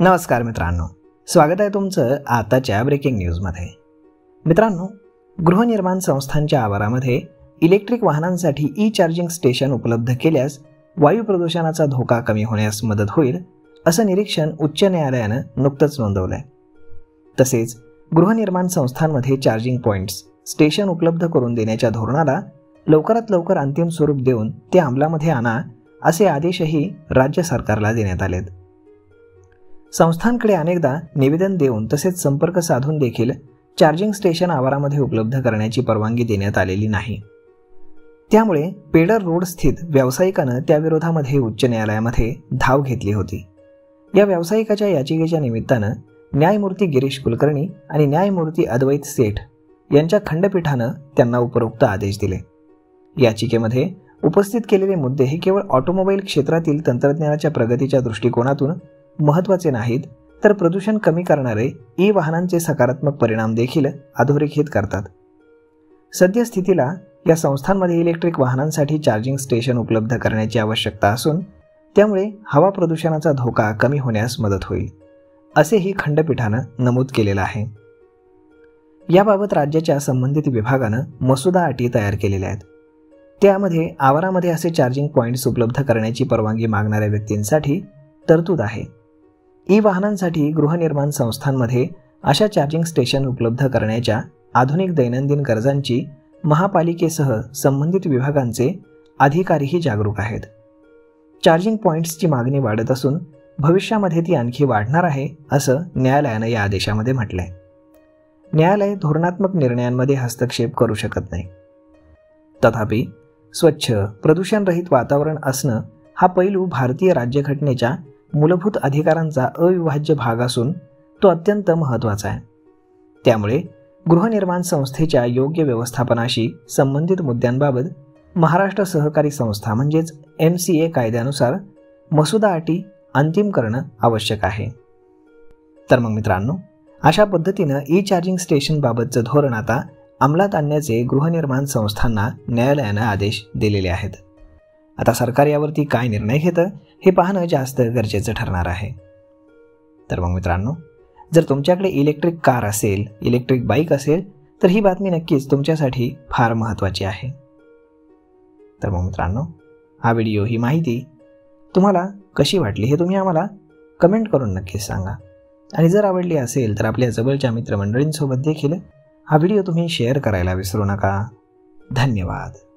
नमस्कार मित्रांनो, स्वागत आहे तुमचं आताच्या ब्रेकिंग न्यूजमध्ये. मित्रांनो, गृहनिर्माण संस्थांच्या आवारामध्ये इलेक्ट्रिक वाहनांसाठी ई चार्जिंग स्टेशन उपलब्ध केल्यास वायू प्रदूषणाचा धोका कमी होण्यास मदत होईल, असं निरीक्षण उच्च न्यायालयानं नुकतंच नोंदवलंय. तसेच गृहनिर्माण संस्थांमध्ये चार्जिंग पॉइंट्स स्टेशन उपलब्ध करून देण्याच्या धोरणाला लवकरात लवकर अंतिम स्वरूप देऊन ते अंमलामध्ये आणा, असे आदेशही राज्य सरकारला देण्यात आलेत. संस्थांकडे अनेकदा निवेदन देऊन तसेच संपर्क साधून देखील चार्जिंग स्टेशन आवारामध्ये उपलब्ध करण्याची परवानगी देण्यात आलेली नाही. त्यामुळे पेडर रोड स्थित व्यावसायिकानं त्याविरोधामध्ये उच्च न्यायालयामध्ये धाव घेतली होती. या व्यावसायिकाच्या याचिकेच्या निमित्तानं न्यायमूर्ती गिरीश कुलकर्णी आणि न्यायमूर्ती अद्वैत सेठ यांच्या खंडपीठानं त्यांना उपरोक्त आदेश दिले. याचिकेमध्ये उपस्थित केलेले मुद्दे हे केवळ ऑटोमोबाईल क्षेत्रातील तंत्रज्ञानाच्या प्रगतीच्या दृष्टिकोनातून महत्त्वाचे नाहीत, तर प्रदूषण कमी करणारे ई वाहनांचे सकारात्मक परिणाम देखील अधोरेखित करतात. सद्यस्थितीला या संस्थांमध्ये इलेक्ट्रिक वाहनांसाठी चार्जिंग स्टेशन उपलब्ध करण्याची आवश्यकता असून त्यामुळे हवा प्रदूषणाचा धोका कमी होण्यास मदत होईल, असेही खंडपीठानं नमूद केलेलं आहे. याबाबत राज्याच्या संबंधित विभागानं मसुदा अटी तयार केलेल्या आहेत. त्यामध्ये आवारामध्ये असे चार्जिंग पॉइंट्स उपलब्ध करण्याची परवानगी मागणाऱ्या व्यक्तींसाठी तरतूद आहे. ई वाहनांसाठी गृहनिर्माण संस्थांमध्ये अशा चार्जिंग स्टेशन उपलब्ध करण्याच्या आधुनिक दैनंदिन गरजांची महापालिकेसह संबंधित विभागांचे अधिकारीही जागरूक आहेत. चार्जिंग पॉइंट्सची मागणी वाढत असून भविष्यामध्ये ती आणखी वाढणार आहे, असं न्यायालयानं या आदेशामध्ये म्हटलंय. न्यायालय धोरणात्मक निर्णयांमध्ये हस्तक्षेप करू शकत नाही. तथापि स्वच्छ प्रदूषणरहित वातावरण असणं हा पैलू भारतीय राज्यघटनेच्या मूलभूत अधिकारांचा अविभाज्य भाग असून तो अत्यंत महत्त्वाचा आहे. त्यामुळे गृहनिर्माण संस्थेच्या योग्य व्यवस्थापनाशी संबंधित मुद्द्यांबाबत महाराष्ट्र सहकारी संस्था म्हणजेच MCA कायद्यानुसार मसुदा अटी अंतिम करणं आवश्यक आहे. तर मग मित्रांनो, अशा पद्धतीनं ई चार्जिंग स्टेशनबाबतचं धोरण आता अंमलात आणण्याचे गृहनिर्माण संस्थांना न्यायालयानं आदेश दिलेले आहेत. आता सरकार यावरती काय निर्णय घेतं हे पाहणं जास्त गरजेचं ठरणार आहे. तर मग मित्रांनो, जर तुमच्याकडे इलेक्ट्रिक कार असेल, इलेक्ट्रिक बाईक असेल, तर ही बातमी नक्कीच तुमच्यासाठी फार महत्त्वाची आहे. तर मग मित्रांनो, हा व्हिडिओ, ही माहिती तुम्हाला कशी वाटली हे तुम्ही आम्हाला कमेंट करून नक्कीच सांगा. आणि जर आवडली असेल तर आपल्या जवळच्या मित्रमंडळींसोबत देखील हा व्हिडिओ तुम्ही शेअर करायला विसरू नका. धन्यवाद.